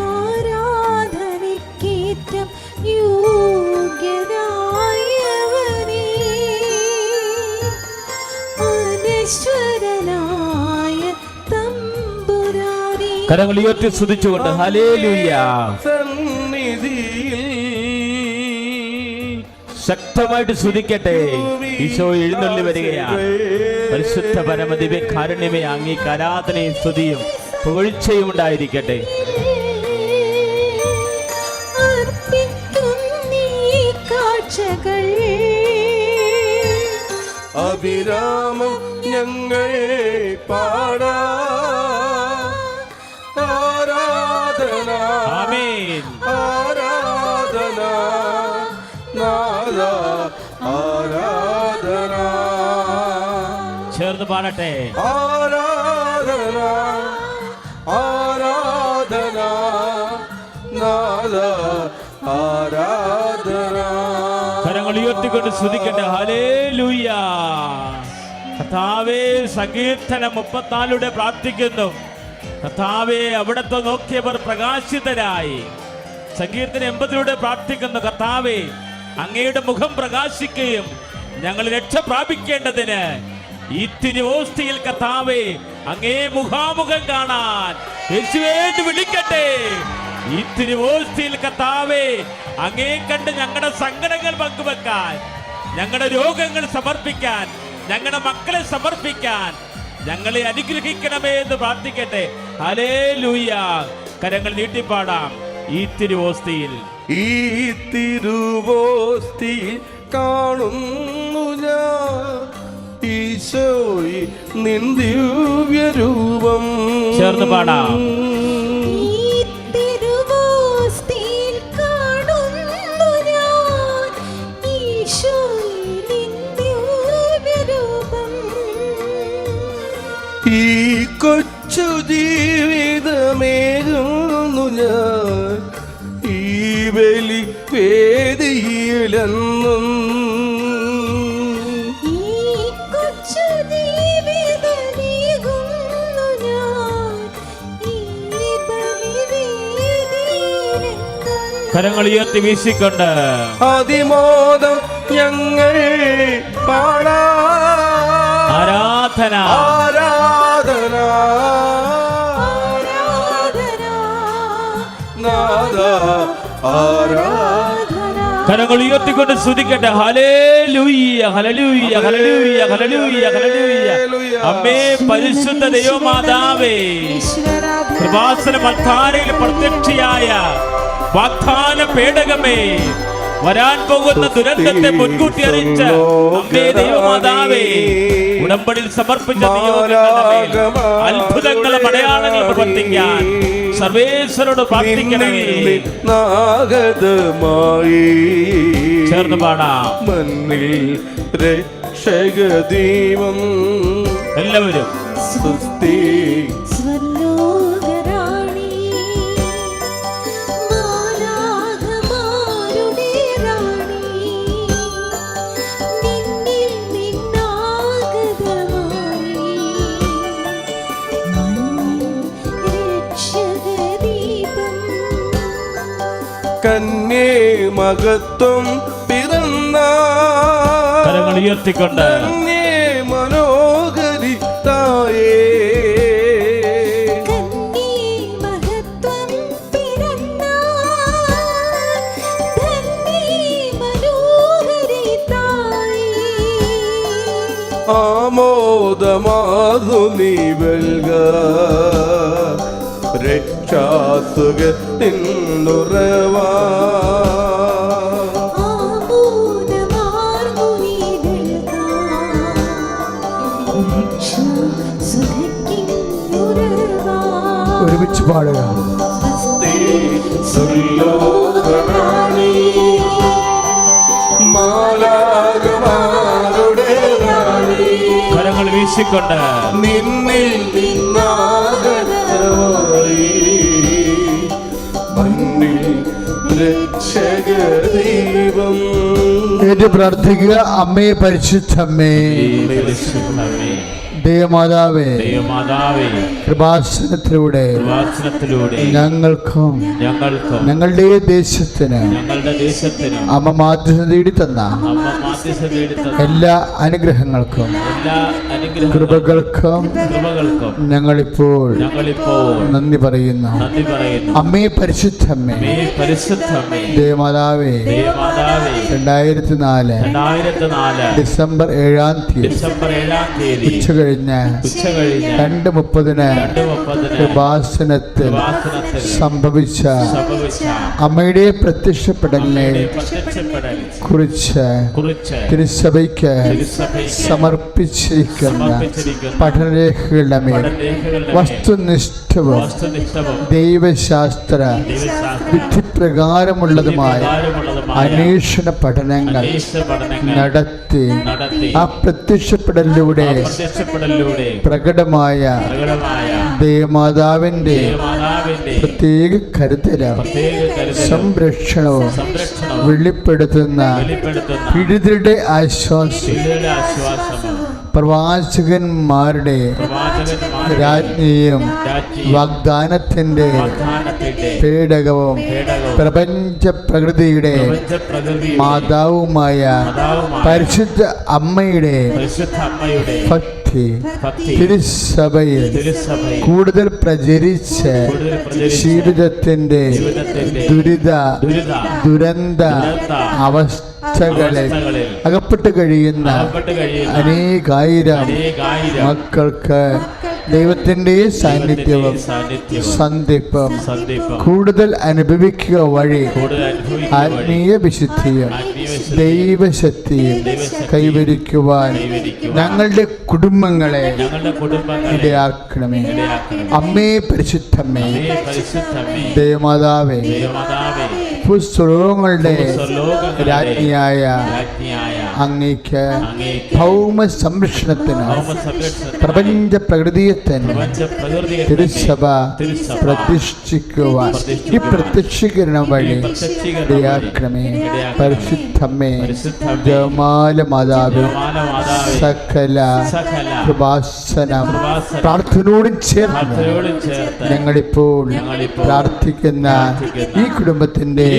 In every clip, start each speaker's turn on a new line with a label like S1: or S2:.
S1: ആരാധനയ്ക്കേറ്റം യോഗ്യനായവനേ, അനശ്വരനായ തമ്പുരാനേ.
S2: കരങ്ങൾ ഉയർത്തി സ്തുതിച്ചുകൊണ്ട് ഹല്ലേലൂയ. ശക്തമായിട്ട് സ്തുതിക്കട്ടെ. ഈശോ എഴുന്നള്ളി വരികയാണ്. പരിശുദ്ധ പരമദിവ്യ കാരുണ്യമേ, അങ്ങേക്ക് ആരാധനയും സ്തുതിയും പുകഴ്ചയും ഉണ്ടായിരിക്കട്ടെ.
S3: അഭിരാമം ഞങ്ങൾ പാടാ ആരാധന,
S2: ആമേൻ.
S3: ആരാധന നാദ ആരാധന.
S2: ചേർന്ന് പാടട്ടെ.
S3: ആരാധന ആരാധന നാദ ആരാധന.
S2: കരങ്ങൾ ഉയർത്തിക്കൊണ്ട് സ്തുതിക്കട്ടെ. ഹല്ലേലൂയ. കർത്താവേ, സങ്കീർത്തനം 34 പ്രാർത്ഥിക്കുന്നു. കർത്താവേ, അവിടത്തെ നോക്കിയവർ പ്രകാശിതരായി. സങ്കീർത്തനം 80 പ്രാർത്ഥിക്കുന്നു. കർത്താവേ, അങ്ങയുടെ മുഖം പ്രകാശിക്കുകയും ഞങ്ങൾ രക്ഷ പ്രാപിക്കേണ്ടതിന് ഈ തിരുവോസ്തിയിൽ കർത്താവേ, അങ്ങേ മുഖാമുഖം കാണാൻ യേശുവേ വിളിക്കട്ടെ. ഈ തിരുവോസ്തിയിൽ കർത്താവേ, അങ്ങേ കണ്ട് ഞങ്ങളുടെ സങ്കടങ്ങൾ പങ്കുവെക്കാൻ, ഞങ്ങളുടെ രോഗങ്ങൾ സമർപ്പിക്കാൻ, ഞങ്ങളുടെ മക്കളെ സമർപ്പിക്കാൻ ഞങ്ങളെ അനുഗ്രഹിക്കണമേ എന്ന് പ്രാർത്ഥിക്കട്ടെ. ഹല്ലേലൂയ. കരങ്ങൾ നീട്ടിപ്പാടാം. ഈ തിരുവോസ്തിയിൽ,
S3: ഈ തിരുവോസ്തിയിൽ കാണുന്നു ഞാൻ ഈശോയി നിൻ ദിവ്യരൂപം.
S2: ചേർന്ന് പാടാം.
S3: ഈ കൊച്ചു ജീവിതമേകുന്നു ഞാൻ ഈ ബലി വേദിയിലെന്നും.
S2: കരങ്ങൾ ഉയർത്തി വീശിക്കൊണ്ട്
S3: അതിമോദം ഞങ്ങൾ പാടാ
S2: ആരാധന
S3: ആരാധന നാദ ആരാധന.
S2: കരങ്ങൾ ഉയർത്തിക്കൊണ്ട് സ്തുതിക്കട്ടെ. Hallelujah hallelujah hallelujah hallelujah hallelujah. അമ്മേ, പരിശുദ്ധ ദൈവമാതാവേ, കൃപാസന മദ്ധാരയിൽ പ്രത്യക്ഷയായ വാഗ്ദാന പേടകമേ, വരാൻ പോകുന്ന ദുരന്തത്തെ മുൻകൂട്ടി അറിയിച്ച അമ്മേ ദൈവമാതാവേ, ഉടമ്പടിയിൽ സമർപ്പിച്ച അത്ഭുതങ്ങളും അടയാളങ്ങൾ പ്രവർത്തിക്കാൻ സർവേശ്വരോട് പ്രാർത്ഥിക്കണമേ. ചേർന്ന് പാടാം.
S3: മണ്ണിൽ രക്ഷകദീപം
S2: എല്ലാവരും.
S3: സുസ്തി കന്യേ മഹത്വം പിറന്ന
S2: കരങ്ങൾ ഉയർത്തിക്കൊണ്ട്
S3: കന്യേ മനോഹരി തായേ. ആമോദമാതു നീ വെൽക രക്ഷാസുഖത്തിൻ ഉറവാ.
S4: ഒരുമിച്ച് പാടുക.
S2: കരങ്ങൾ വീശിക്കൊണ്ട്
S3: നിന്നിൽ നിന്നാകരമായി മണ്ണിൽ രക്ഷകദീപം.
S4: ഏറ്റു പ്രാർത്ഥിക്കുക. അമ്മേ, പരിശുദ്ധമ്മേ, ദൈവമാതാവേ,
S2: ദൈവമാതാവേ,
S4: കൃപാസനത്തിലൂടെ ഞങ്ങൾക്കും ഞങ്ങളുടെ ദേശത്തിനും അമ്മ മാധ്യസ്ഥ തേടി തന്ന എല്ലാ അനുഗ്രഹങ്ങൾക്കും കൃപകൾക്കും ഞങ്ങളിപ്പോൾ നന്ദി പറയുന്നു. അമ്മേ പരിശുദ്ധമ്മേ ദേവമാതാവേ 2004 ഡിസംബർ 7-ാം തീയതി ഉച്ച കഴിഞ്ഞ് 2:30 കൃപാസനത്തിൽ സംഭവിച്ച അമ്മയുടെ പ്രത്യക്ഷപ്പെടലിനെ കുറിച്ച് തിരുസഭയ്ക്ക് സമർപ്പിച്ചിരിക്കുന്ന പഠനരേഖകളുടെ മേൽ വസ്തുനിഷ്ഠവും ദൈവശാസ്ത്ര വിധിപ്രകാരമുള്ളതുമായ അന്വേഷണ പഠനങ്ങൾ നടത്തി ആ പ്രത്യക്ഷപ്പെടലിലൂടെ പ്രകടമായ ദേവമാതാവിന്റെ പ്രത്യേക കരുതലും സംരക്ഷണവും വെളിപ്പെടുത്തുന്ന പീഡിതരുടെ ആശ്വാസം പ്രവാചകന്മാരുടെ രാജ്ഞിയും വാഗ്ദാനത്തിന്റെ പേടകവും പ്രപഞ്ച പ്രകൃതിയുടെ മാതാവുമായ പരിശുദ്ധ അമ്മയുടെ ഭക്തി തിരുസഭയിൽ കൂടുതൽ പ്രചരിച്ച് ജീവിതത്തിന്റെ ദുരന്ത അവസ്ഥകളിൽ അകപ്പെട്ട് കഴിയുന്ന അനേകായിരം മക്കൾക്ക് ദൈവത്തിന്റെ സാന്നിധ്യവും സന്ധിപ്പും കൂടുതൽ അനുഭവിക്കുക വഴി ആത്മീയ വിശുദ്ധിയും ദൈവശക്തിയും കൈവരിക്കുവാൻ ഞങ്ങളുടെ കുടുംബങ്ങളെ ഇടയാക്കണമേ. അമ്മേ പരിശുദ്ധമ്മേ ദേവമാതാവേ ഭൂസ്വലോകങ്ങളുടെ രാജ്ഞിയായ അങ്ങേക്ക് ഭൗമ സംരക്ഷണത്തിന് പ്രപഞ്ച പ്രകൃതിയത്തിന് തിരുസഭ പ്രതിഷ്ഠിക്കുവാൻ ഈ പ്രത്യക്ഷീകരണം വഴി ഇടയാക്കണമേ. പരിശുദ്ധമ്മേ ജപമാല മാതാവ് സകല കൃപാസനം പ്രാർത്ഥനയോടും ചേർന്ന് ഞങ്ങളിപ്പോൾ പ്രാർത്ഥിക്കുന്ന ഈ കുടുംബത്തിന്റെ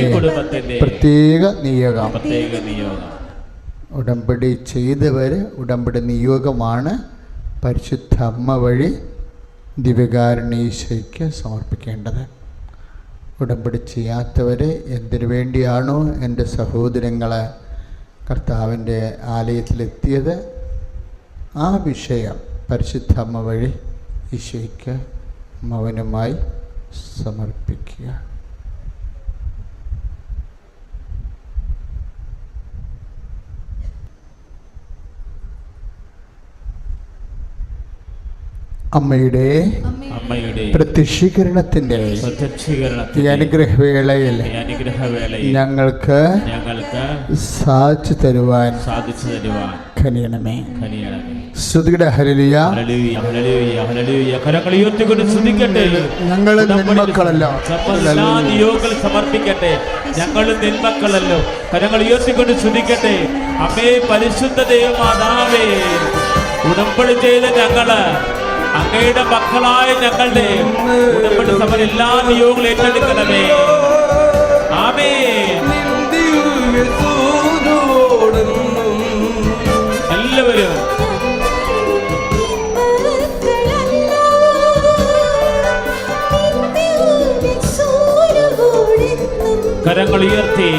S4: പ്രത്യേക നിയോഗം ഉടമ്പടി ചെയ്തവർ ഉടമ്പടി നിയോഗമാണ് പരിശുദ്ധ അമ്മ വഴി ദിവ്യകാരുണ്യീശോയ്ക്ക് സമർപ്പിക്കേണ്ടത്. ഉടമ്പടി ചെയ്യാത്തവർ എന്തിനു വേണ്ടിയാണോ എൻ്റെ സഹോദരങ്ങൾ കർത്താവിൻ്റെ ആലയത്തിലെത്തിയത് ആ വിഷയം പരിശുദ്ധ അമ്മ വഴി ഈശോയ്ക്ക് മൗനമായി സമർപ്പിക്കുക. അമ്മയുടെ പ്രത്യക്ഷീകരണത്തിന്റെ ഈ അനുഗ്രഹവേളയിൽ ഞങ്ങൾക്ക് സാധിച്ചു തരുവാൻ കനിയണമേ. സ്തുതിയുടെ ഹല്ലേലൂയ. ഞങ്ങൾ നിന്മക്കളല്ലോ
S2: സമർപ്പിക്കട്ടെ. ഞങ്ങൾ നിന്മക്കളല്ലോ കരങ്ങൾ ഉയർത്തിക്കൊണ്ട് സ്തുതിക്കട്ടെ. അമ്മേ പരിശുദ്ധ ദേവമാതാവേ ഉടമ്പടി ചെയ്ത ഞങ്ങള് അങ്ങയുടെ മക്കളായ ഞങ്ങളുടെ ഉടമ്പടി സഭ എല്ലാ നിയോഗങ്ങളും ഏറ്റെടുക്കണമേ. ആമേൻ. എല്ലാവരും കരങ്ങൾ ഉയർത്തി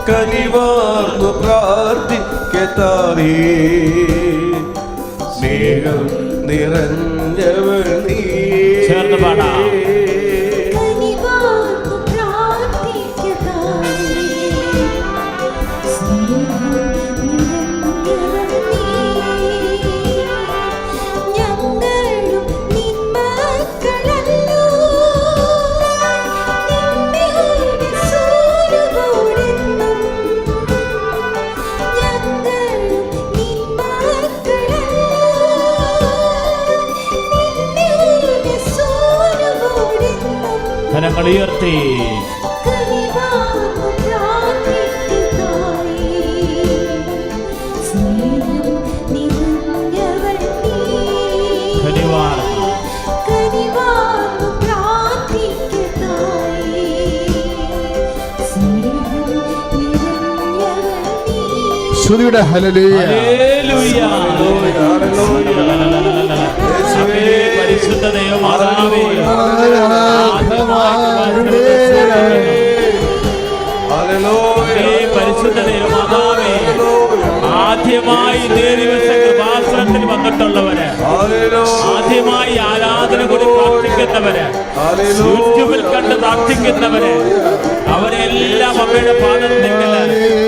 S3: കനിവാർന്നു പ്രാർത്ഥിക്കത്താവേ സ്നേഹം നിറഞ്ഞവൾ നീ.
S2: ചേർന്ന് പാടാം. കരങ്ങൾ ഉയർത്തി കനിവാർന്നു
S4: സ്തുതിയുടെ ഹല്ലേലൂയ.
S2: ഹല്ലേലൂയ. പരിശുദ്ധ ദൈവമാതാവേ, പരിശുദ്ധ ദൈവമാതാവേ, ആദ്യമായി ദിവസം കൃപാസനത്തിൽ വന്നിട്ടുള്ളവര്, ആദ്യമായി ആരാധന കൂടി പ്രാർത്ഥിക്കുന്നവര്, യൂട്യൂബിൽ കണ്ട് പ്രാർത്ഥിക്കുന്നവര്, അവരെല്ലാം അമ്മയുടെ പാദത്തിൽ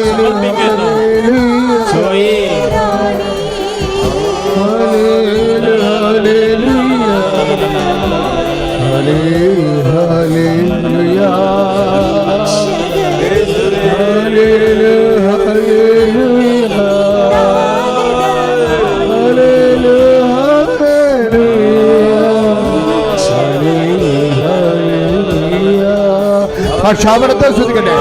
S2: സമർപ്പിക്കുന്നു.
S4: ഭാഷാപരത്തെ ശ്രദ്ധിക്കട്ടെ.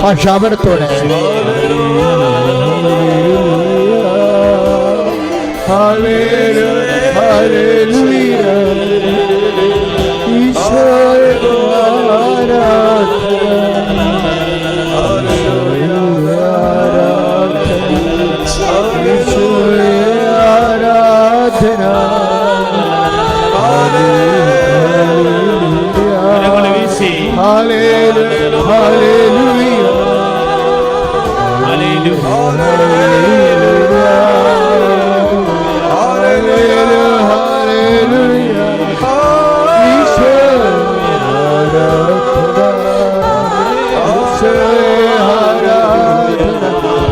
S4: ഭാഷാപരത്തോടെ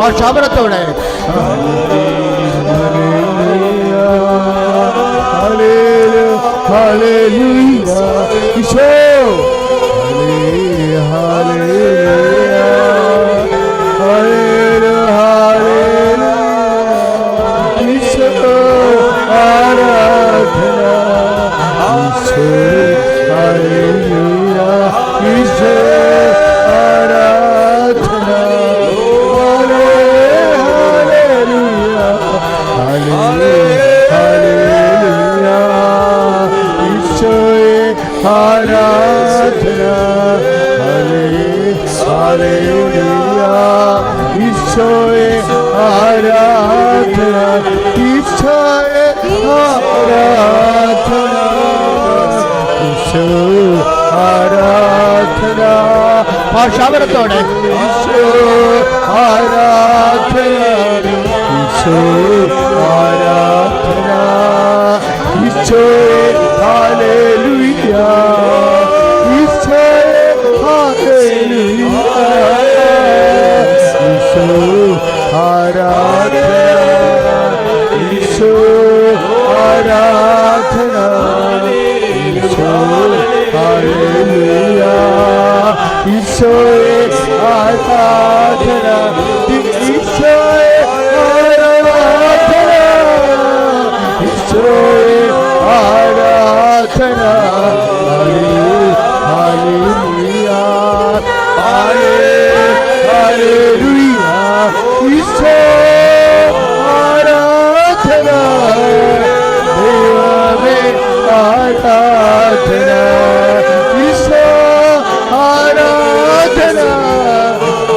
S4: ഭാഷാപരത്തോടെ ഭാഷാപരത്തോടെ ആരാധന ആരാധന ഈശോയെ ഹല്ലേലൂയ ഈശോയെ ഹല്ലേലൂയ ഈശോ ആരാധന ഈശോ ആരാധന ഈശോ ഹല്ലേലൂയ ഈശോയെ ആരാധന ഈശോയെ ആരാധന ഈശോയെ ആരാധന ഹല്ലേലൂയ ഹല്ലേലൂയ ഈശോ ആരാധന ദൈവമേ ആരാധന ഈശോ ആരാധന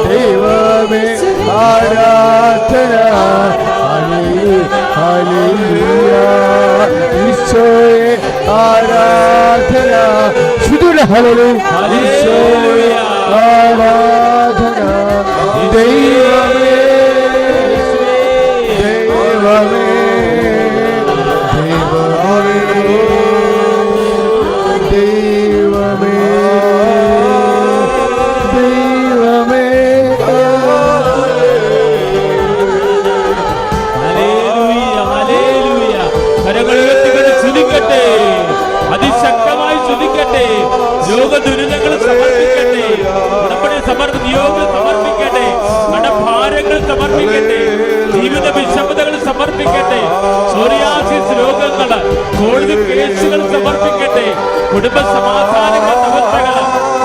S4: ദൈവമേ ആരാധന ഹല്ലേലൂയ ഈശോയെ ആരാധന ശുദ്ധ ഹല്ലേലൂയ ഈശോയെ ആരാധന ദൈവമേ ദൈവമേ ദൈവമേ ദൈവമേ
S2: അതിശക്തമായി സ്തുതിക്കട്ടെ. രോഗ ദുരിതങ്ങൾ സമർപ്പിക്കട്ടെ, നിയോഗങ്ങൾ സമർപ്പിക്കട്ടെ, കടഭാരങ്ങൾ സമർപ്പിക്കട്ടെ, ജീവിത വിഷമതകൾ സമർപ്പിക്കട്ടെ, സോറിയാസിസ് രോഗങ്ങൾ, കോടതി കേസുകൾ സമർപ്പിക്കട്ടെ, കുടുംബ സമാധാന അവസ്ഥകൾ,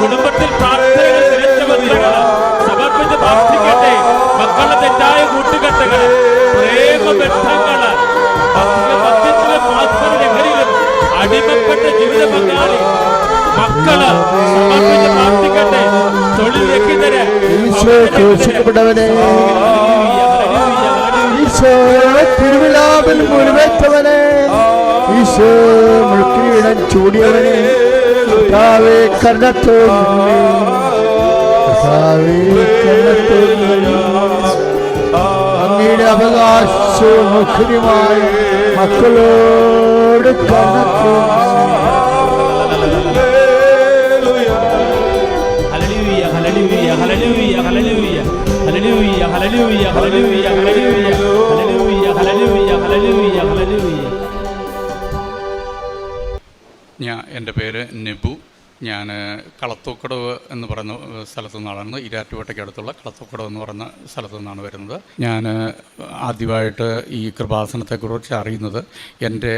S2: കുടുംബത്തിൽ പ്രാർത്ഥനകൾ നിരച്ചവസ്ഥകൾ, ചിന്തകള്, പ്രേമബന്ധങ്ങള്, മദ്യത്തിലും മാത്സര്യലഹരിയിലും അടിമപ്പെട്ട ജീവിത പങ്കാളി, മക്കള് സമർപ്പിച്ച് പ്രാർത്ഥിക്കട്ടെ. തൊഴിൽ രഹിതര്,
S4: ഈശോ ക്രൂശിക്കപ്പെട്ടവനെ, ഈശോ തിരുവിലാവിൽ മുറിവേറ്റവനെ, ഈശോ മുൾക്കിരീടം ചൂടിയവനെ, കർത്താവേ കരുണത്തോടുകൂടി, കർത്താവേ കരുണത്തോടുകൂടി, അങ്ങയുടെ അവകാശവും മുഖ്യമായ മക്കളോട് കരുണത്തോടുകൂടി.
S5: എൻ്റെ പേര് നെബു. ഞാൻ കളത്തൂക്കടവ് എന്ന് പറയുന്ന സ്ഥലത്തു നിന്നാണ്, ഇരാറ്റുപേട്ടയ്ക്കടുത്തുള്ള കളത്തൂക്കടവ് എന്ന് പറയുന്ന സ്ഥലത്തു നിന്നാണ് വരുന്നത്. ഞാൻ ആദ്യമായിട്ട് ഈ കൃപാസനത്തെക്കുറിച്ച് അറിയുന്നത് എൻ്റെ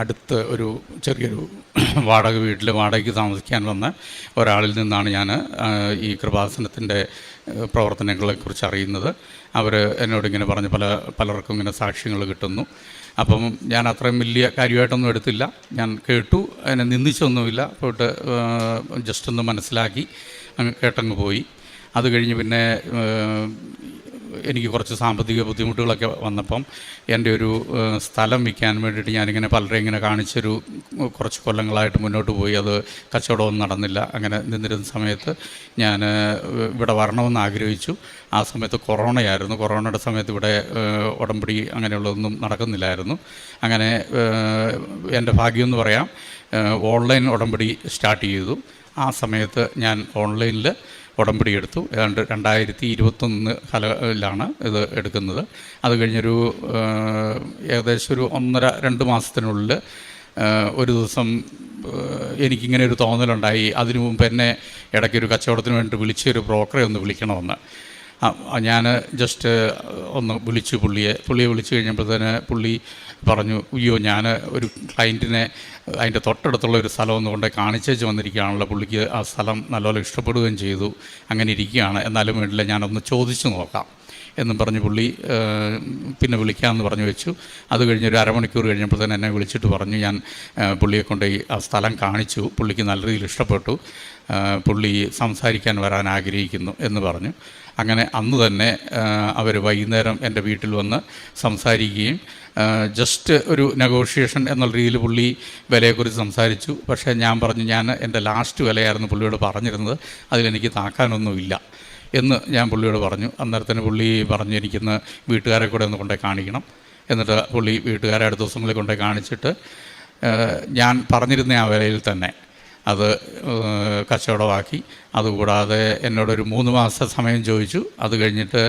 S5: അടുത്ത് ഒരു ചെറിയൊരു വാടക വീട്ടിൽ വാടകയ്ക്ക് താമസിക്കാൻ വന്ന ഒരാളിൽ നിന്നാണ് ഞാൻ ഈ കൃപാസനത്തിൻ്റെ പ്രവർത്തനങ്ങളെക്കുറിച്ച് അറിയുന്നത്. അവർ എന്നോടിങ്ങനെ പറഞ്ഞ് പലർക്കും ഇങ്ങനെ സാക്ഷ്യങ്ങൾ കിട്ടുന്നു. അപ്പം ഞാൻ അത്രയും വലിയ കാര്യമായിട്ടൊന്നും എടുത്തില്ല. ഞാൻ കേട്ടു, അതിനെ നിന്ദിച്ചൊന്നുമില്ല. പോയിട്ട് ജസ്റ്റ് ഒന്ന് മനസ്സിലാക്കി കേട്ടങ്ങ് പോയി. അത് കഴിഞ്ഞ് പിന്നെ എനിക്ക് കുറച്ച് സാമ്പത്തിക ബുദ്ധിമുട്ടുകളൊക്കെ വന്നപ്പം എൻ്റെ ഒരു സ്ഥലം വിൽക്കാൻ വേണ്ടിയിട്ട് ഞാനിങ്ങനെ പലരെ ഇങ്ങനെ കാണിച്ചൊരു കുറച്ച് കൊല്ലങ്ങളായിട്ട് മുന്നോട്ട് പോയി. അത് കച്ചവടമൊന്നും നടന്നില്ല. അങ്ങനെ നിന്നിരുന്ന സമയത്ത് ഞാൻ ഇവിടെ വരണമെന്ന് ആഗ്രഹിച്ചു. ആ സമയത്ത് കൊറോണയായിരുന്നു. കൊറോണയുടെ സമയത്ത് ഇവിടെ ഉടമ്പടി അങ്ങനെയുള്ളതൊന്നും നടക്കുന്നില്ലായിരുന്നു. അങ്ങനെ എൻ്റെ ഭാഗ്യമെന്ന് പറയാം, ഓൺലൈൻ ഉടമ്പടി സ്റ്റാർട്ട് ചെയ്തു. ആ സമയത്ത് ഞാൻ ഓൺലൈനിൽ ഉടമ്പടി എടുത്തു. ഏതാണ്ട് 2021 ഇത് എടുക്കുന്നത്. അത് കഴിഞ്ഞൊരു ഏകദേശം ഒരു 1.5-2 മാസത്തിനുള്ളിൽ ഒരു ദിവസം എനിക്കിങ്ങനെ ഒരു തോന്നലുണ്ടായി. അതിനു മുമ്പ് എന്നെ ഇടയ്ക്കൊരു കച്ചവടത്തിന് വേണ്ടി വിളിച്ചൊരു ബ്രോക്കറെ ഒന്ന് വിളിക്കണമെന്ന്. ഞാൻ ജസ്റ്റ് ഒന്ന് വിളിച്ചു പുള്ളിയെ വിളിച്ചു കഴിഞ്ഞപ്പോഴത്തേന് പുള്ളി പറഞ്ഞു, അയ്യോ ഞാൻ ഒരു ക്ലയൻറ്റിനെ അതിൻ്റെ തൊട്ടടുത്തുള്ള ഒരു സ്ഥലം ഒന്ന് കൊണ്ട് കാണിച്ചേച്ച് വന്നിരിക്കുകയാണല്ലോ. പുള്ളിക്ക് ആ സ്ഥലം നല്ലപോലെ ഇഷ്ടപ്പെടുകയും ചെയ്തു. അങ്ങനെ ഇരിക്കുകയാണ്, എന്നാലും വേണ്ടില്ല ഞാനൊന്ന് ചോദിച്ചു നോക്കാം എന്നും പറഞ്ഞ് പുള്ളി പിന്നെ വിളിക്കാമെന്ന് പറഞ്ഞു വെച്ചു. അത് കഴിഞ്ഞൊരു അരമണിക്കൂർ കഴിഞ്ഞപ്പോൾ തന്നെ എന്നെ വിളിച്ചിട്ട് പറഞ്ഞു, ഞാൻ പുള്ളിയെ കൊണ്ട് ആ സ്ഥലം കാണിച്ചു, പുള്ളിക്ക് നല്ല രീതിയിൽ ഇഷ്ടപ്പെട്ടു, പുള്ളി സംസാരിക്കാൻ വരാൻ ആഗ്രഹിക്കുന്നു എന്ന് പറഞ്ഞു. അങ്ങനെ അന്ന് തന്നെ അവർ വൈകുന്നേരം എൻ്റെ വീട്ടിൽ വന്ന് സംസാരിക്കുകയും ജസ്റ്റ് ഒരു നെഗോഷിയേഷൻ എന്നുള്ള രീതിയിൽ പുള്ളി വിലയെക്കുറിച്ച് സംസാരിച്ചു. പക്ഷേ ഞാൻ പറഞ്ഞു, ഞാൻ എൻ്റെ ലാസ്റ്റ് വിലയായിരുന്നു പുള്ളിയോട് പറഞ്ഞിരുന്നത്, അതിലെനിക്ക് താക്കാനൊന്നുമില്ല എന്ന് ഞാൻ പുള്ളിയോട് പറഞ്ഞു. അന്നേരത്തിന് പുള്ളി പറഞ്ഞു, എനിക്കിന്ന് വീട്ടുകാരെ കൂടെ ഒന്ന് കൊണ്ടേ കാണിക്കണം. എന്നിട്ട് പുള്ളി വീട്ടുകാരെ അടുത്ത ദിവസങ്ങളിൽ കൊണ്ടേ കാണിച്ചിട്ട് ഞാൻ പറഞ്ഞിരുന്ന ആ വിലയിൽ തന്നെ അത് കച്ചവടമാക്കി. അതുകൂടാതെ എന്നോടൊരു 3 മാസ സമയം ചോദിച്ചു. അത് കഴിഞ്ഞിട്ട്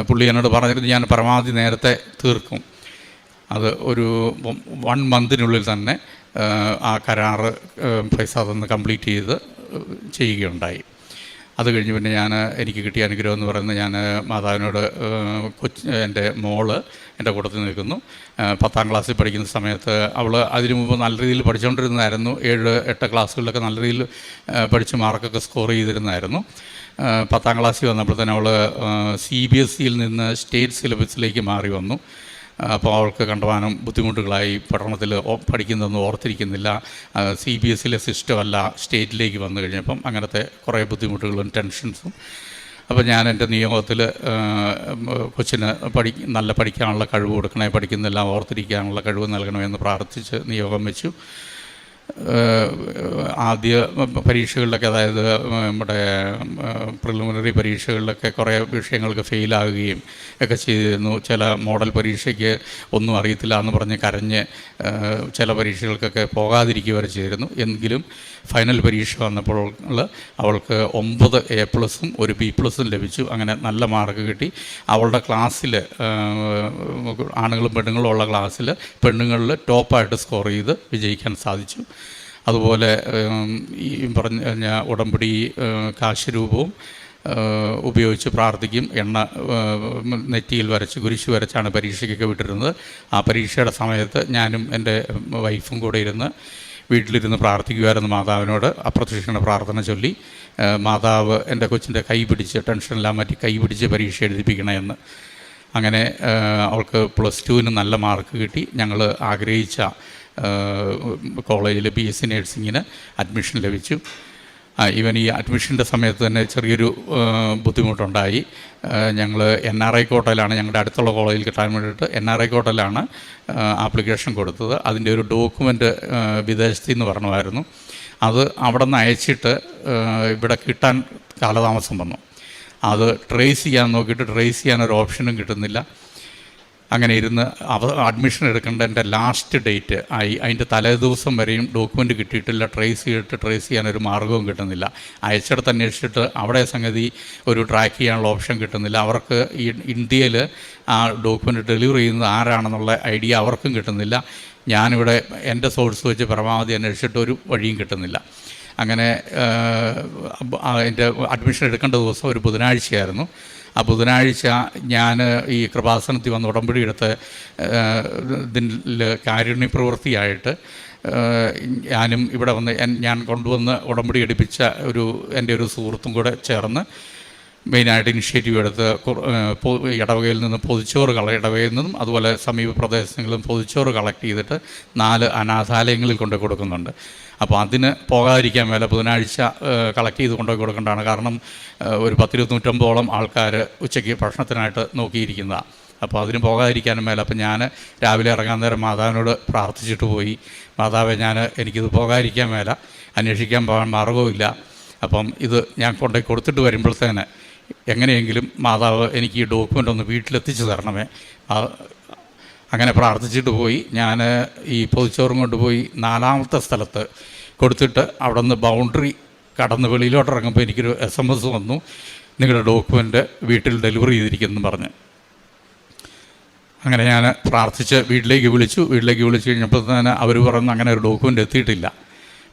S5: പുള്ളി എന്നോട് പറഞ്ഞിരുന്നു, ഞാൻ പരമാവധി നേരത്തെ തീർക്കും, അത് ഒരു 1 മന്തിനുള്ളിൽ തന്നെ ആ കരാറ് പൈസ അതൊന്ന് കംപ്ലീറ്റ് ചെയ്യുകയുണ്ടായി. അത് കഴിഞ്ഞ് പിന്നെ എനിക്ക് കിട്ടിയ അനുഗ്രഹം എന്ന് പറയുന്നത്, ഞാൻ മാതാവിനോട് എൻ്റെ മോള് എൻ്റെ കൂട്ടത്തിൽ നിൽക്കുന്നു. 10ാം ക്ലാസ്സിൽ പഠിക്കുന്ന സമയത്ത് അവൾ അതിനു മുമ്പ് നല്ല രീതിയിൽ പഠിച്ചുകൊണ്ടിരുന്നതായിരുന്നു. 7-8 ക്ലാസ്സുകളിലൊക്കെ നല്ല രീതിയിൽ പഠിച്ച് മാർക്കൊക്കെ സ്കോർ ചെയ്തിരുന്നായിരുന്നു. 10ാം ക്ലാസ്സിൽ വന്നപ്പോൾ തന്നെ അവൾ CBSEയിൽ നിന്ന് സ്റ്റേറ്റ് സിലബസിലേക്ക് മാറി വന്നു. അപ്പോൾ അവൾക്ക് കണ്ടമാനം ബുദ്ധിമുട്ടുകളായി. പഠനത്തിൽ പഠിക്കുന്നതൊന്നും ഓർത്തിരിക്കുന്നില്ല. CBSEയിലെ സിസ്റ്റമല്ല സ്റ്റേറ്റിലേക്ക് വന്നു കഴിഞ്ഞപ്പം അങ്ങനത്തെ കുറേ ബുദ്ധിമുട്ടുകളും ടെൻഷൻസും. അപ്പോൾ ഞാൻ എൻ്റെ നിയോഗത്തിൽ കൊച്ചിന് നല്ല പഠിക്കാനുള്ള കഴിവ് കൊടുക്കണേ, പഠിക്കുന്നെല്ലാം ഓർത്തിരിക്കാനുള്ള കഴിവ് നൽകണമെന്ന് പ്രാർത്ഥിച്ച് നിയോഗം വെച്ചു. ആദ്യ പരീക്ഷകളിലൊക്കെ, അതായത് നമ്മുടെ പ്രിലിമിനറി പരീക്ഷകളിലൊക്കെ കുറേ വിഷയങ്ങൾക്ക് ഫെയിലാകുകയും ഒക്കെ ചെയ്തിരുന്നു. ചില മോഡൽ പരീക്ഷയ്ക്ക് ഒന്നും അറിയത്തില്ല എന്ന് പറഞ്ഞ് കരഞ്ഞ് ചില പരീക്ഷകൾക്കൊക്കെ പോകാതിരിക്കുക വരെ ചെയ്തിരുന്നു. എങ്കിലും ഫൈനൽ പരീക്ഷ വന്നപ്പോൾ അവൾക്ക് 9 A+ഉം 1 B+ ലഭിച്ചു. അങ്ങനെ നല്ല മാർക്ക് കിട്ടി. അവളുടെ ക്ലാസ്സിൽ, ആണുങ്ങളും പെണ്ണുങ്ങളും ഉള്ള ക്ലാസ്സിൽ പെണ്ണുങ്ങളിൽ ടോപ്പായിട്ട് സ്കോർ ചെയ്ത് വിജയിക്കാൻ സാധിച്ചു. അതുപോലെ ഈ പറഞ്ഞ ഉടമ്പടി കാശരൂപവും ഉപയോഗിച്ച് പ്രാർത്ഥിക്കും. എണ്ണ നെറ്റിയിൽ വരച്ച് കുരിശ് വരച്ചാണ് പരീക്ഷയ്ക്കൊക്കെ വിട്ടിരുന്നത്. ആ പരീക്ഷയുടെ സമയത്ത് ഞാനും എൻ്റെ വൈഫും കൂടെ ഇരുന്ന് വീട്ടിലിരുന്ന് പ്രാർത്ഥിക്കുമായിരുന്നു മാതാവിനോട്. അപ്രത്യക്ഷണ പ്രാർത്ഥന ചൊല്ലി മാതാവ് എൻ്റെ കൊച്ചിൻ്റെ കൈ പിടിച്ച്, ടെൻഷനെല്ലാം മാറ്റി കൈ പിടിച്ച് പരീക്ഷ എഴുതിപ്പിക്കണമെന്ന്. അങ്ങനെ അവൾക്ക് +2 നല്ല മാർക്ക് കിട്ടി. ഞങ്ങൾ ആഗ്രഹിച്ച കോളേജിൽ BSc നഴ്സിങ്ങിന് അഡ്മിഷൻ ലഭിച്ചു. ഈവൻ ഈ അഡ്മിഷൻ്റെ സമയത്ത് തന്നെ ചെറിയൊരു ബുദ്ധിമുട്ടുണ്ടായി. ഞങ്ങൾ NRI കോട്ടയിലാണ്, ഞങ്ങളുടെ അടുത്തുള്ള കോളേജിൽ കിട്ടാൻ വേണ്ടിയിട്ട് NRI കോട്ടയിലാണ് ആപ്ലിക്കേഷൻ കൊടുത്തത്. അതിൻ്റെ ഒരു ഡോക്യുമെൻ്റ് വിദേശത്ത് നിന്ന് പറഞ്ഞുമായിരുന്നു. അത് അവിടെ നിന്ന് അയച്ചിട്ട് ഇവിടെ കിട്ടാൻ കാലതാമസം വന്നു. അത് ട്രേസ് ചെയ്യാൻ നോക്കിയിട്ട് ട്രേസ് ചെയ്യാനൊരു ഓപ്ഷനും കിട്ടുന്നില്ല. അങ്ങനെ ഇരുന്ന് അഡ്മിഷൻ എടുക്കേണ്ട എൻ്റെ ലാസ്റ്റ് ഡേറ്റ് ആയി. അതിൻ്റെ തലേദിവസം വരെയും ഡോക്യുമെൻ്റ് കിട്ടിയിട്ടില്ല. ട്രേസ് ചെയ്യാനൊരു മാർഗവും കിട്ടുന്നില്ല. അയച്ചിടത്ത് അന്വേഷിച്ചിട്ട് അവിടെ സംഗതി ഒരു ട്രാക്ക് ചെയ്യാനുള്ള ഓപ്ഷൻ കിട്ടുന്നില്ല. അവർക്ക് ഈ ഇന്ത്യയിൽ ആ ഡോക്യുമെൻ്റ് ഡെലിവറി ചെയ്യുന്നത് ആരാണെന്നുള്ള ഐഡിയ അവർക്കും കിട്ടുന്നില്ല. ഞാനിവിടെ എൻ്റെ സോഴ്സ് വെച്ച് പരമാവധി അന്വേഷിച്ചിട്ട് ഒരു വഴിയും കിട്ടുന്നില്ല. അങ്ങനെ എൻ്റെ അഡ്മിഷൻ എടുക്കേണ്ട ദിവസം ഒരു ബുധനാഴ്ചയായിരുന്നു. ആ ബുധനാഴ്ച ഞാൻ ഈ കൃപാസനത്തിൽ വന്ന് ഉടമ്പടി എടുത്ത് ഇതിൽ കാരുണ്യ പ്രവൃത്തിയായിട്ട് ഞാനും ഇവിടെ വന്ന് ഞാൻ കൊണ്ടുവന്ന് ഉടമ്പടി എടുപ്പിച്ച എൻ്റെ ഒരു സുഹൃത്തും കൂടെ ചേർന്ന് മെയിനായിട്ട് ഇനിഷ്യേറ്റീവ് എടുത്ത് ഇടവകയിൽ നിന്ന് ഇടവകയിൽ നിന്നും അതുപോലെ സമീപ പ്രദേശങ്ങളിലും പൊതിച്ചോറ് കളക്ട് ചെയ്തിട്ട് 4 അനാഥാലയങ്ങളിൽ കൊണ്ടുപോയി കൊടുക്കുന്നുണ്ട്. അപ്പോൾ അതിന് പോകാതിരിക്കാൻ മേലെ ബുധനാഴ്ച കളക്ട് ചെയ്ത് കൊണ്ടുപോയി കൊടുക്കേണ്ടതാണ്. കാരണം ഒരു 100-150 ആൾക്കാർ ഉച്ചയ്ക്ക് ഭക്ഷണത്തിനായിട്ട് നോക്കിയിരിക്കുന്നതാണ്. അപ്പോൾ അതിന് പോകാതിരിക്കാനും മേലെ അപ്പം ഞാൻ രാവിലെ ഇറങ്ങാൻ നേരം മാതാവിനോട് പ്രാർത്ഥിച്ചിട്ട് പോയി, മാതാവെ എനിക്കിത് പോകാതിരിക്കാൻ മേല, അന്വേഷിക്കാൻ പോകാൻ മാർഗവുമില്ല. അപ്പം ഇത് ഞാൻ കൊണ്ടുപോയി കൊടുത്തിട്ട് വരുമ്പോഴത്തേന് എങ്ങനെയെങ്കിലും മാതാവ് എനിക്ക് ഈ ഡോക്യുമെൻ്റ് ഒന്ന് വീട്ടിലെത്തിച്ച് തരണമേ. അങ്ങനെ പ്രാർത്ഥിച്ചിട്ട് പോയി. ഞാൻ ഈ പൊതിച്ചോറും കൊണ്ടുപോയി 4ാമത്തെ സ്ഥലത്ത് കൊടുത്തിട്ട് അവിടെ നിന്ന് ബൗണ്ടറി കടന്ന് വെളിയിലോട്ട് ഇറങ്ങുമ്പോൾ എനിക്കൊരു SMS വന്നു, നിങ്ങളുടെ ഡോക്യുമെൻ്റ് വീട്ടിൽ ഡെലിവറി ചെയ്തിരിക്കുമെന്ന് പറഞ്ഞ്. അങ്ങനെ ഞാൻ പ്രാർത്ഥിച്ച് വീട്ടിലേക്ക് വിളിച്ചു കഴിഞ്ഞപ്പോൾ തന്നെ അവർ പറഞ്ഞു അങ്ങനെ ഒരു ഡോക്യുമെൻ്റ് എത്തിയിട്ടില്ല.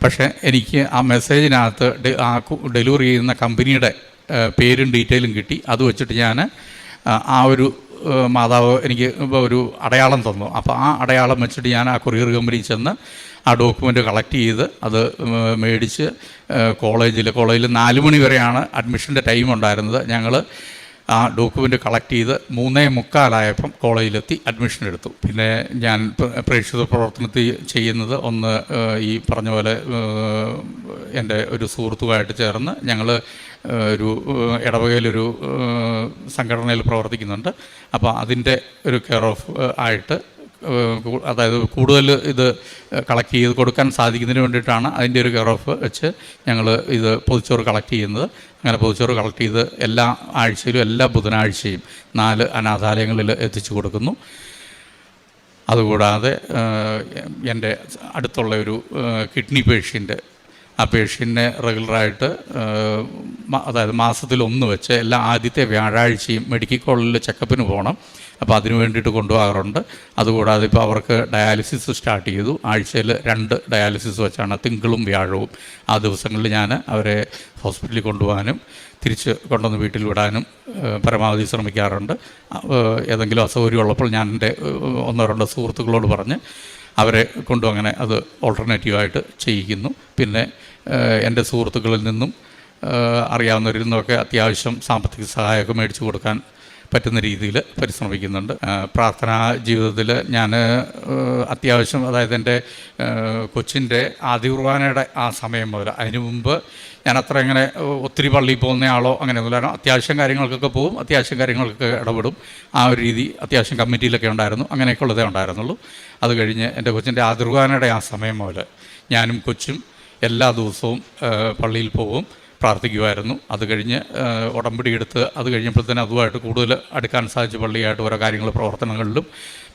S5: പക്ഷേ എനിക്ക് ആ മെസ്സേജിനകത്ത് ആ ഡെലിവറി ചെയ്യുന്ന കമ്പനിയുടെ പേരും ഡീറ്റെയിലും കിട്ടി. അത് വെച്ചിട്ട് ഞാൻ ആ ഒരു മാതാവ് എനിക്ക് ഒരു അടയാളം തന്നു. അപ്പോൾ ആ അടയാളം വെച്ചിട്ട് ഞാൻ ആ കൊറിയർ കമ്പനിയിൽ ചെന്ന് ആ ഡോക്യുമെൻ്റ് കളക്ട് ചെയ്ത് അത് മേടിച്ച് കോളേജിൽ 4 മണി വരെയാണ് അഡ്മിഷൻ്റെ ടൈം ഉണ്ടായിരുന്നത്. ഞങ്ങൾ ആ ഡോക്യുമെൻ്റ് കളക്ട് ചെയ്ത് 3:45 കോളേജിലെത്തി അഡ്മിഷൻ എടുത്തു. പിന്നെ ഞാൻ പ്രേക്ഷിത പ്രവർത്തനത്തിൽ ചെയ്യുന്നത് ഒന്ന് ഈ പറഞ്ഞ പോലെ എൻ്റെ ഒരു സുഹൃത്തുമായിട്ട് ചേർന്ന് ഞങ്ങൾ ഒരു ഇടവകയിലൊരു സംഘടനയിൽ പ്രവർത്തിക്കുന്നുണ്ട്. അപ്പോൾ അതിൻ്റെ ഒരു കെയർ ഓഫ് ആയിട്ട്, അതായത് കൂടുതൽ ഇത് കളക്ട് ചെയ്ത് കൊടുക്കാൻ സാധിക്കുന്നതിന് വേണ്ടിയിട്ടാണ് അതിൻ്റെ ഒരു കെയർ ഓഫ് വെച്ച് ഞങ്ങൾ ഇത് പൊതിച്ചോറ് കളക്ട് ചെയ്യുന്നത്. അങ്ങനെ പൊതിച്ചോറ് കളക്ട് ചെയ്ത് എല്ലാ ആഴ്ചയിലും എല്ലാ ബുധനാഴ്ചയും 4 അനാഥാലയങ്ങളിൽ എത്തിച്ചു കൊടുക്കുന്നു. അതുകൂടാതെ എൻ്റെ അടുത്തുള്ള ഒരു കിഡ്നി പേഷ്യൻ്റ്, ആ പേഷ്യൻറ്റിനെ റെഗുലറായിട്ട് അതായത് മാസത്തിൽ 1 വെച്ച് എല്ലാ ആദ്യത്തെ വ്യാഴാഴ്ചയും മെഡിക്കൽ കോളേജിൽ ചെക്കപ്പിന് പോകണം. അപ്പോൾ അതിന് വേണ്ടിയിട്ട് കൊണ്ടുപോകാറുണ്ട്. അതുകൂടാതെ ഇപ്പോൾ അവർക്ക് ഡയാലിസിസ് സ്റ്റാർട്ട് ചെയ്തു. ആഴ്ചയിൽ 2 ഡയാലിസിസ് വെച്ചാണ്, തിങ്കളും വ്യാഴവും. ആ ദിവസങ്ങളിൽ ഞാൻ അവരെ ഹോസ്പിറ്റലിൽ കൊണ്ടുപോകാനും തിരിച്ച് കൊണ്ടുവന്ന് വീട്ടിൽ വിടാനും പരമാവധി ശ്രമിക്കാറുണ്ട്. ഏതെങ്കിലും അസൗകര്യം ഉള്ളപ്പോൾ ഞാൻ എൻ്റെ 1-2 സുഹൃത്തുക്കളോട് പറഞ്ഞ് അവരെ കൊണ്ടും അങ്ങനെ അത് ഓൾട്ടർനേറ്റീവായിട്ട് ചെയ്യിക്കുന്നു. പിന്നെ എൻ്റെ സുഹൃത്തുക്കളിൽ നിന്നും അറിയാവുന്നവരിൽ നിന്നൊക്കെ അത്യാവശ്യം സാമ്പത്തിക സഹായമൊക്കെ മേടിച്ചു കൊടുക്കാൻ പറ്റുന്ന രീതിയിൽ പരിശ്രമിക്കുന്നുണ്ട്. പ്രാർത്ഥനാ ജീവിതത്തിൽ ഞാൻ അത്യാവശ്യം, അതായത് എൻ്റെ കൊച്ചിൻ്റെ ആദ്യ കുർബാനയുടെ ആ സമയം മുതൽ, അതിനു മുമ്പ് ഞാൻ അത്ര ഇങ്ങനെ ഒത്തിരി പള്ളിയിൽ പോകുന്ന ആളോ അങ്ങനെയൊന്നുമില്ല. അത്യാവശ്യം കാര്യങ്ങൾക്കൊക്കെ പോകും, അത്യാവശ്യം കാര്യങ്ങൾക്കൊക്കെ ഇടപെടും. ആ ഒരു രീതി അത്യാവശ്യം കമ്മിറ്റിയിലൊക്കെ ഉണ്ടായിരുന്നു, അങ്ങനെയൊക്കെ ഉള്ളതേ ഉണ്ടായിരുന്നുള്ളൂ. അത് കഴിഞ്ഞ് എൻ്റെ കൊച്ചിൻ്റെ ആദ്യ കുർബാനയുടെ ആ സമയം മുതൽ ഞാനും കൊച്ചും എല്ലാ ദിവസവും പള്ളിയിൽ പോകും, പ്രാർത്ഥിക്കുമായിരുന്നു. അത് കഴിഞ്ഞ് ഉടമ്പടി എടുത്ത് അത് കഴിഞ്ഞപ്പോഴത്തേന് അതുമായിട്ട് കൂടുതൽ അടുക്കാൻ സാധിച്ചു. പള്ളിയായിട്ട് ഓരോ കാര്യങ്ങൾ പ്രവർത്തനങ്ങളിലും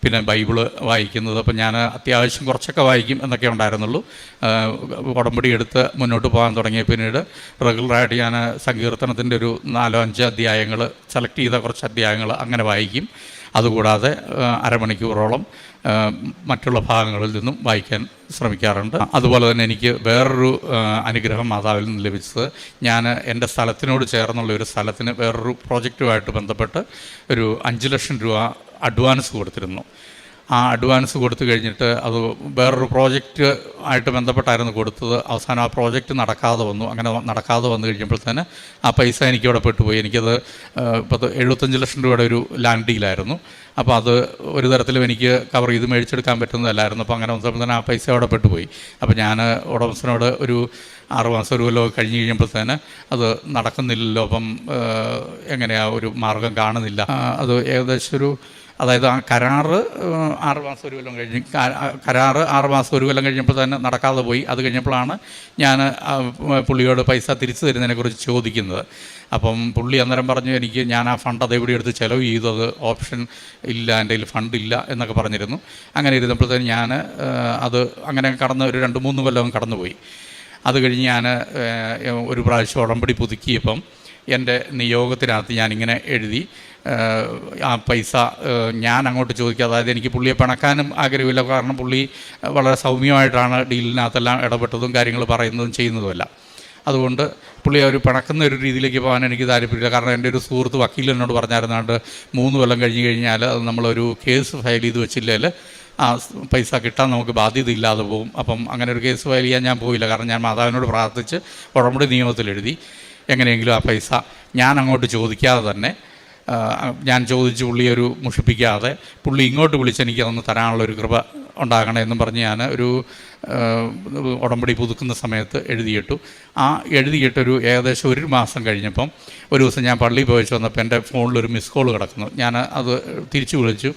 S5: പിന്നെ ബൈബിള് വായിക്കുന്നത്. അപ്പം ഞാൻ അത്യാവശ്യം കുറച്ചൊക്കെ വായിക്കും എന്നൊക്കെ ഉണ്ടായിരുന്നുള്ളൂ. ഉടമ്പടി എടുത്ത് മുന്നോട്ട് പോകാൻ തുടങ്ങിയ പിന്നീട് റെഗുലറായിട്ട് ഞാൻ സങ്കീർത്തനത്തിൻ്റെ ഒരു 4-5 അധ്യായങ്ങൾ, സെലക്ട് ചെയ്ത കുറച്ച് അധ്യായങ്ങൾ അങ്ങനെ വായിക്കും. അതുകൂടാതെ അരമണിക്കൂറോളം മറ്റുള്ള ഭാഗങ്ങളിൽ നിന്നും വായിക്കാൻ ശ്രമിക്കാറുണ്ട്. അതുപോലെ തന്നെ എനിക്ക് വേറൊരു അനുഗ്രഹം മാതാവിൽ നിന്ന് ലഭിച്ചത്, ഞാൻ എൻ്റെ സ്ഥലത്തിനോട് ചേർന്നുള്ള ഒരു സ്ഥലത്തിന് വേറൊരു പ്രോജക്റ്റുമായിട്ട് ബന്ധപ്പെട്ട് ഒരു 5 ലക്ഷം രൂപ അഡ്വാൻസ് കൊടുത്തിരുന്നു. ആ അഡ്വാൻസ് കൊടുത്തു കഴിഞ്ഞിട്ട് അത് വേറൊരു പ്രോജക്റ്റ് ആയിട്ട് ബന്ധപ്പെട്ടായിരുന്നു കൊടുത്തത്. അവസാനം ആ പ്രോജക്റ്റ് നടക്കാതെ വന്നു. അങ്ങനെ നടക്കാതെ വന്നു കഴിഞ്ഞപ്പോൾ തന്നെ ആ പൈസ എനിക്ക് അവിടെ പെട്ടുപോയി. എനിക്കത് 75 ലക്ഷം രൂപയുടെ ഒരു ലാൻഡ് ഡീലായിരുന്നു. അപ്പോൾ അത് ഒരു തരത്തിലും എനിക്ക് കവർ ചെയ്ത് മേടിച്ചെടുക്കാൻ പറ്റുന്നതല്ലായിരുന്നു. അപ്പോൾ അങ്ങനെ വന്നപ്പോൾ തന്നെ ആ പൈസ അവിടെ പെട്ടുപോയി. അപ്പോൾ ഞാൻ ഉടമസ്ഥനോട് ഒരു 6 മാസം ഒരു കൊല്ലം കഴിഞ്ഞ് കഴിയുമ്പോൾ തന്നെ അത് നടക്കുന്നില്ലല്ലോ, അപ്പം എങ്ങനെയാണ് ഒരു മാർഗം കാണുന്നില്ല. അത് ഏകദേശം ഒരു, അതായത് ആ കരാറ് 6 മാസം ഒരു കൊല്ലം കഴിഞ്ഞ്, കരാറ് 6 മാസം ഒരു കൊല്ലം കഴിഞ്ഞപ്പോൾ തന്നെ നടക്കാതെ പോയി. അത് കഴിഞ്ഞപ്പോഴാണ് ഞാൻ പുള്ളിയോട് പൈസ തിരിച്ചു തരുന്നതിനെക്കുറിച്ച് ചോദിക്കുന്നത്. അപ്പം പുള്ളി അന്നേരം പറഞ്ഞു, ഞാൻ ആ ഫണ്ട് അതെവിടെ എടുത്ത് ചിലവ് ചെയ്തത്, ഓപ്ഷൻ ഇല്ല, എൻ്റെ കയ്യിൽ ഫണ്ടില്ല എന്നൊക്കെ പറഞ്ഞിരുന്നു. അങ്ങനെ ഇരുന്നപ്പോഴത്തേന് ഞാൻ അത് അങ്ങനെ കടന്ന് ഒരു 2-3 കൊല്ലം കടന്നുപോയി. അത് കഴിഞ്ഞ് ഞാൻ ഒരു പ്രാവശ്യം ഉടമ്പടി പുതുക്കിയപ്പം എൻ്റെ നിയോഗത്തിനകത്ത് ഞാനിങ്ങനെ എഴുതി, ആ പൈസ ഞാൻ അങ്ങോട്ട് ചോദിക്കുക. അതായത് എനിക്ക് പുള്ളിയെ പിണക്കാനും ആഗ്രഹമില്ല, കാരണം പുള്ളി വളരെ സൗമ്യമായിട്ടാണ് ഡീലിനകത്തെല്ലാം ഇടപെട്ടതും കാര്യങ്ങൾ പറയുന്നതും ചെയ്യുന്നതുമല്ല. അതുകൊണ്ട് പുള്ളി ഒരു പിണക്കുന്ന ഒരു രീതിയിലേക്ക് പോകാൻ എനിക്ക് താല്പര്യമില്ല. കാരണം എൻ്റെ ഒരു സുഹൃത്ത് വക്കീൽ എന്നോട് പറഞ്ഞായിരുന്നാണ്ട് 3 കൊല്ലം കഴിഞ്ഞ് കഴിഞ്ഞാൽ അത് നമ്മളൊരു കേസ് ഫയൽ ചെയ്ത് വെച്ചില്ലെങ്കിൽ ആ പൈസ കിട്ടാൻ നമുക്ക് ബാധ്യത ഇല്ലാതെ പോകും. അപ്പം അങ്ങനെ ഒരു കേസ് ഫയൽ ചെയ്യാൻ ഞാൻ പോയില്ല. കാരണം ഞാൻ മാതാവിനോട് പ്രാർത്ഥിച്ച് ഉടമ്പടി നിയമത്തിലെഴുതി എങ്ങനെയെങ്കിലും ആ പൈസ ഞാൻ അങ്ങോട്ട് ചോദിക്കാതെ തന്നെ, ഞാൻ ചോദിച്ച് പുള്ളിയെ ഒരു മുഷിപ്പിക്കാതെ പുള്ളി ഇങ്ങോട്ട് വിളിച്ച് എനിക്കതൊന്ന് തരാനുള്ളൊരു കൃപ ഉണ്ടാകണമെന്നും പറഞ്ഞ് ഞാൻ ഒരു ഉടമ്പടി പുതുക്കുന്ന സമയത്ത് എഴുതിയിട്ടു. ആ എഴുതിയിട്ടൊരു ഏകദേശം 1 മാസം കഴിഞ്ഞപ്പം ഒരു ദിവസം ഞാൻ പള്ളിയിൽ പോയി വന്നപ്പോൾ എൻ്റെ ഫോണിലൊരു മിസ് കോൾ കിടക്കുന്നു. ഞാൻ അത് തിരിച്ചു വിളിച്ചു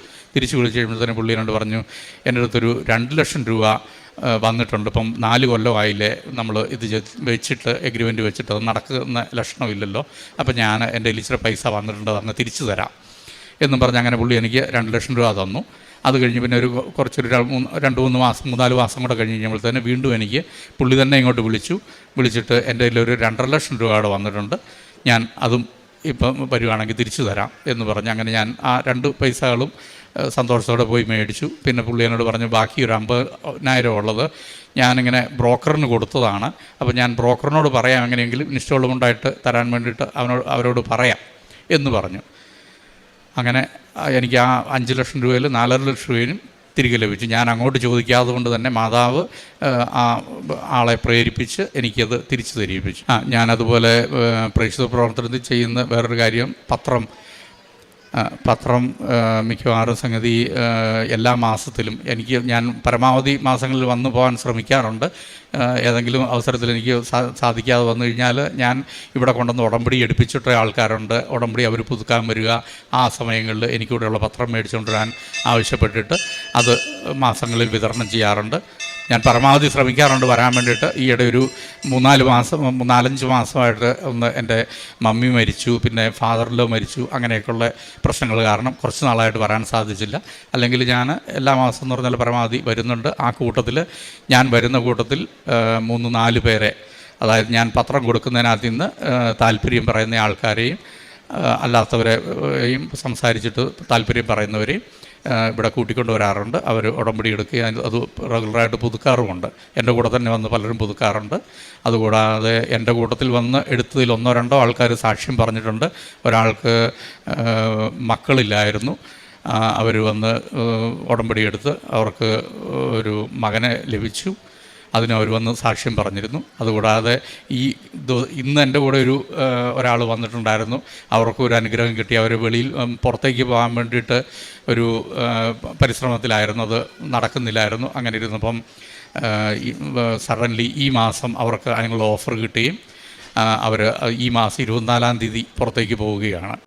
S5: കഴിയുമ്പോഴത്തേനും പുള്ളി എന്നോട് പറഞ്ഞു, എൻ്റെ അടുത്തൊരു 2 ലക്ഷം രൂപ വന്നിട്ടുണ്ട്. ഇപ്പം 4 കൊല്ലമായില്ലേ നമ്മൾ ഇത് വെച്ചിട്ട്, എഗ്രിമെൻറ്റ് വെച്ചിട്ട്, അത് നടക്കുന്ന ലക്ഷണമില്ലല്ലോ. അപ്പം ഞാൻ എൻ്റെ ഇച്ചിരി പൈസ വന്നിട്ടുണ്ട്, അങ്ങ് തിരിച്ചു തരാം എന്നും പറഞ്ഞ് അങ്ങനെ പുള്ളി എനിക്ക് 2 ലക്ഷം രൂപ തന്നു. അത് കഴിഞ്ഞ് പിന്നെ ഒരു കുറച്ചൊരു 2-3 മാസം 3-4 മാസം കൂടെ കഴിഞ്ഞ് കഴിയുമ്പോഴത്തേന് വീണ്ടും എനിക്ക് പുള്ളി തന്നെ ഇങ്ങോട്ട് വിളിച്ചിട്ട് എൻ്റെ കയ്യിലൊരു 2.5 ലക്ഷം രൂപ അവിടെ വന്നിട്ടുണ്ട്, ഞാൻ അതും ഇപ്പം വരുവാണെങ്കിൽ തിരിച്ചു തരാം എന്ന് പറഞ്ഞ് അങ്ങനെ ഞാൻ ആ 2 പൈസകളും സന്തോഷത്തോടെ പോയി മേടിച്ചു. പിന്നെ പുള്ളി എന്നോട് പറഞ്ഞു, ബാക്കി ഒരു 50,000 ഉള്ളത് ഞാനിങ്ങനെ ബ്രോക്കറിന് കൊടുത്തതാണ്, അപ്പോൾ ഞാൻ ബ്രോക്കറിനോട് പറയാം, എങ്ങനെയെങ്കിലും നിശ്ചയമുള്ളതുകൊണ്ടായിട്ട് തരാൻ വേണ്ടിയിട്ട് അവരോട് പറയാം എന്ന് പറഞ്ഞു. അങ്ങനെ എനിക്ക് ആ 5 ലക്ഷം രൂപയിൽ 4.5 ലക്ഷം രൂപയും തിരികെ ലഭിച്ചു. ഞാൻ അങ്ങോട്ട് ചോദിക്കാതെ കൊണ്ട് തന്നെ മാതാവ് ആ ആളെ പ്രേരിപ്പിച്ച് എനിക്കത് തിരിച്ചു തരിപ്പിച്ചു. ഞാനതുപോലെ പ്രേക്ഷിത പ്രവർത്തനത്തിൽ ചെയ്യുന്ന വേറൊരു കാര്യം, പത്രം മിക്കവാറും സംഗതി എല്ലാ മാസത്തിലും ഞാൻ പരമാവധി മാസങ്ങളിൽ വന്നു പോകാൻ ശ്രമിക്കാറുണ്ട്. ഏതെങ്കിലും അവസരത്തിൽ എനിക്ക് സാധിക്കാതെ വന്നു കഴിഞ്ഞാൽ ഞാൻ ഇവിടെ കൊണ്ടുവന്ന് ഉടമ്പടി എടുപ്പിച്ചിട്ട ആൾക്കാരുണ്ട്. ഉടമ്പടി അവർ പുതുക്കാൻ വരിക. ആ സമയങ്ങളിൽ എനിക്കിവിടെയുള്ള പത്രം മേടിച്ചുകൊണ്ടുവരാൻ ആവശ്യപ്പെട്ടിട്ട് അത് മാസങ്ങളിൽ വിതരണം ചെയ്യാറുണ്ട്. ഞാൻ പരമാവധി ശ്രമിക്കാറുണ്ട് വരാൻ വേണ്ടിയിട്ട്. ഈയിടെ ഒരു 4-5 മാസമായിട്ട് ഒന്ന് എൻ്റെ മമ്മി മരിച്ചു, പിന്നെ ഫാദറിലോ മരിച്ചു, അങ്ങനെയൊക്കെയുള്ള പ്രശ്നങ്ങൾ കാരണം കുറച്ച് നാളായിട്ട് വരാൻ സാധിച്ചില്ല. അല്ലെങ്കിൽ ഞാൻ എല്ലാ മാസം എന്ന് പറഞ്ഞാൽ പരമാവധി വരുന്നുണ്ട്. ആ കൂട്ടത്തിൽ ഞാൻ വരുന്ന കൂട്ടത്തിൽ 3-4 പേരെ, അതായത് ഞാൻ പത്രം കൊടുക്കുന്നതിനകത്ത് നിന്ന് താല്പര്യം പറയുന്ന ആൾക്കാരെയും അല്ലാത്തവരെയും സംസാരിച്ചിട്ട് താല്പര്യം പറയുന്നവരെയും ഇവിടെ കൂട്ടിക്കൊണ്ട് വരാറുണ്ട്. അവർ ഉടമ്പടി എടുക്കുകയും അത് റെഗുലറായിട്ട് പുതുക്കാറുമുണ്ട്. എൻ്റെ കൂടെ തന്നെ വന്ന് പലരും പുതുക്കാറുണ്ട്. അതുകൂടാതെ എൻ്റെ കൂട്ടത്തിൽ വന്ന് എടുത്തതിൽ 1-2 ആൾക്കാർ സാക്ഷ്യം പറഞ്ഞിട്ടുണ്ട്. ഒരാൾക്ക് മക്കളില്ലായിരുന്നു, അവർ വന്ന് ഉടമ്പടി എടുത്ത് അവർക്ക് ഒരു മകനെ ലഭിച്ചു. അതിനവർ വന്ന് സാക്ഷ്യം പറഞ്ഞിരുന്നു. അതുകൂടാതെ ഇന്ന് എൻ്റെ കൂടെ ഒരാൾ വന്നിട്ടുണ്ടായിരുന്നു. അവർക്കും ഒരു അനുഗ്രഹം കിട്ടി. അവർ വെളിയിൽ പുറത്തേക്ക് പോകാൻ വേണ്ടിയിട്ട് ഒരു പരിശ്രമത്തിലായിരുന്നു, അത് നടക്കുന്നില്ലായിരുന്നു. അങ്ങനെ ഇരുന്നപ്പം സഡൻലി ഈ മാസം അവർക്ക് അതിനുള്ള ഓഫർ കിട്ടുകയും അവർ ഈ മാസം 24-ാം തീയതി പുറത്തേക്ക് പോവുകയാണ്.